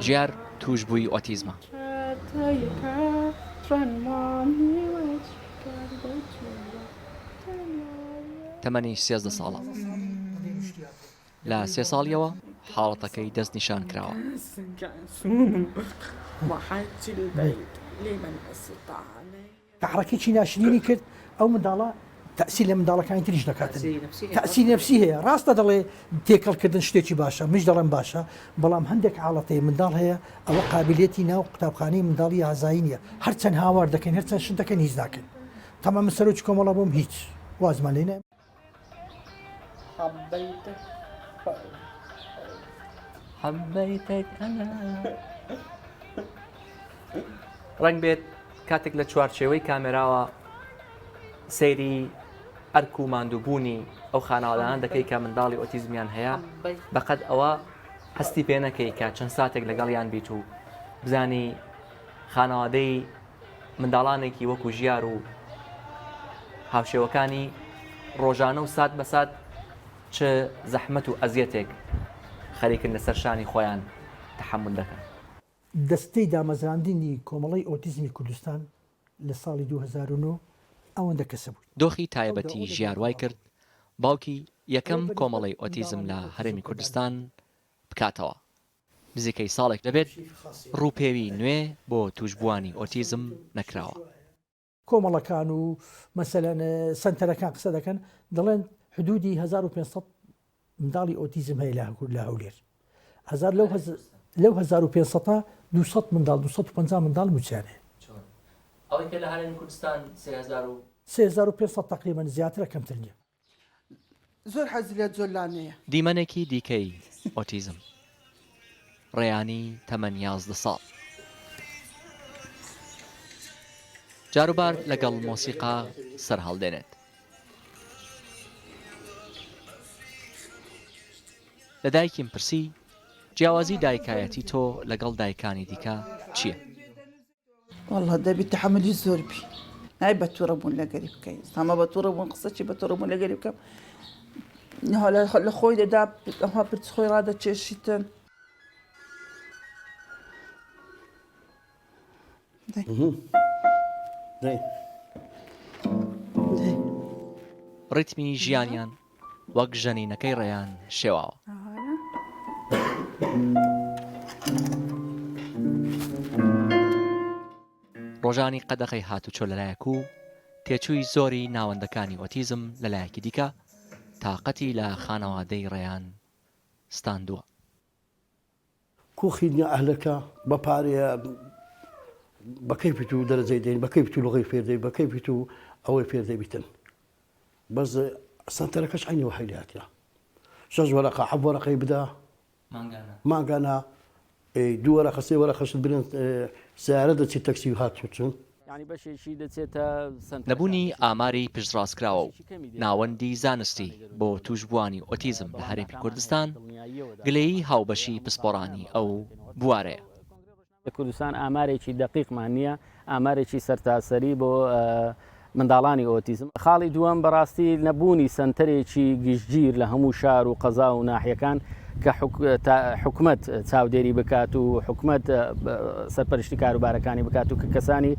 ژیار توش بووی ئۆتیزمە. تەمەنی 13 ساڵە. لە 3 ساڵیەوە حاڵەتەکەی دەست نیشان کراوە. حرەکەی ناشرینی کرد ئەو منداڵە تەسیل لە منداڵەکانی تریش دەکاتن تەسی نەفسی هەیە ڕاستە دەڵێ تێکەڵکردن شتێکی باشە مش دەڵێن باشە بەڵام هەندێک حاڵەتەیە منداڵ هەیە ئەوە قابلیەتی ناو قوتابخانەی منداڵی ئازایی نیە هەرچەند هاوار دەکەن هەرچەند شت دەکەن هیچ ناکەن تەمام سەرۆکی کۆمەڵە بۆم هیچ وازمان لێ نایە. حەبەیتەک ئەنا ڕەنگ بێت کاتێک لە چوارچێوەی کامێراوە سەیری ئەرک و ماندووبوونی ئەو خانەوادان دەکەی کە منداڵی ئۆتیزمیان هەیە بەقەد ئەوە هەستی پێ نەکەی کە چەند ساتێک لەگەڵیان بیت و بزانی خانەوادەی منداڵانێکی وەکو ژیار و هاوشێوەکانی ڕۆژانە و سات بە سات چ زەحمەت و ئەزیەتێک خەریکن لەسەر شانی خۆیان تەحمل دەکەن. دەستەی دامەزراندنی کۆمەڵی ئۆتیزمی کوردستان لە ساڵی 2009 ئەوەندە کەسە بوو. دۆخی تایبەتی ژیاروای کرد باوکی یەکەم کۆمەڵی ئۆتیزم لە هەرێمی کوردستان بکاتەوە. نزیکەی ساڵێک دەبێت ڕووپێوی نوێ بۆ توشبوانی ئۆتیزم نەکراوە. کۆمەڵەکان و مەسەلەن سنتەرەکان قسە دەکەن دەڵێن حدودی 1500 منداڵی ئۆتیزم هەیە لە هەولێر لەو 1500 200 منداڵ 250 منداڵ موچیانێ ئەوەی کە لە هەرێمی کوردستان 3500 تقریبا زیاترە کەمتر نییە. زۆر حەزی لە جۆلانەیە. دیمەنێکی دیکەی ئۆتیزم ڕێیانی تەمەن 11 ساڵ جاروبار لەگەڵ مۆسیقا سەر هەڵدێنێت. لە دایکیم پرسی جیاوازی دایکایەتی تۆ لەگەڵ دایکانی دیکە چییە؟ والله دەبی تەحملی زۆر بی نای بە تووڕەبوون لەگەری بکەین ئەمە بە تووڕەبوون قسەی بە تووڕەبوون لەگەری بکەم لە خۆی دەدا ئەمە پرچ خۆی ڕادەچێشیتن ڕیتمی ژیانیان وەک ژەنینەکەی ڕێیان شێواوە. ڕۆژانی قەدەقەی هاتوچۆ لەلایەک و تێچووی زۆری ناوەندەکانی ئۆتیزم لەلایەکی دیکە تااقەتی لە خانەوادەی ڕێیان ستاندووە. کوخی ئەهلەکە بە پارەیە بەکەی پێت و دەرەجەی دێن بەکەی پێت و لەغی فێردەی بەکەی پێت و ئەوەی فێردەی بیتن بەس سنتەرەکەش عینەوە حیلاتە 6 وەرەقە 7 وەرەقەی بدا ماگانە 2 وەرەقە 3 وەرەقەشت برن سیارە دەچێت تەکسی و هاتوچون نەبوونی ئاماری پشتڕاستکراوە و ناوەندی زانستی بۆ توشبوانی ئۆتیزم لە هەرێمی کوردستان گلەیی هاوبەشی پسپۆڕانی ئەو بوارەیە. لە کوردستان ئامارێکی دقیقمان نییە ئامارێکی سەرتاسەری بۆ منداڵانی ئۆتیزم. خاڵی دووەم بەڕاستی نەبوونی سنتەرێکی گشتگیر لە هەموو شار و قەزا و ناحیەکان کە حکومەت چاودێری بکات و حکومەت سەرپەرشتی کاروبارەکانی بکات و کە کەسانی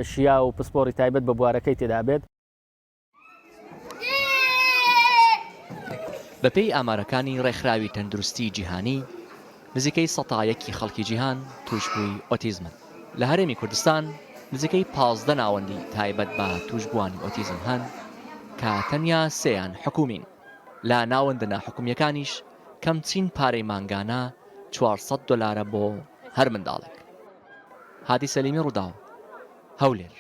شیا و پسپۆڕی تایبەت بە بوارەکەی تێدا بێت. بەپێی ئامارەکانی ڕێکخراوی تەندروستی جیهانی نزیکەی 100% خەڵکی جیهان توشبووی ئۆتیزمن. لە هەرێمی کوردستان نزیکەی 15 ناوەندی تایبەت بە توشبوانی ئۆتیزم هەن کە تەنیا 3 حکومین. لە ناوەندە ناحکومیەکانیش کەمچین پارەی مانگانە $400 بۆ هەر منداڵێک. هادی سەلیمی ڕووداو هەولێر.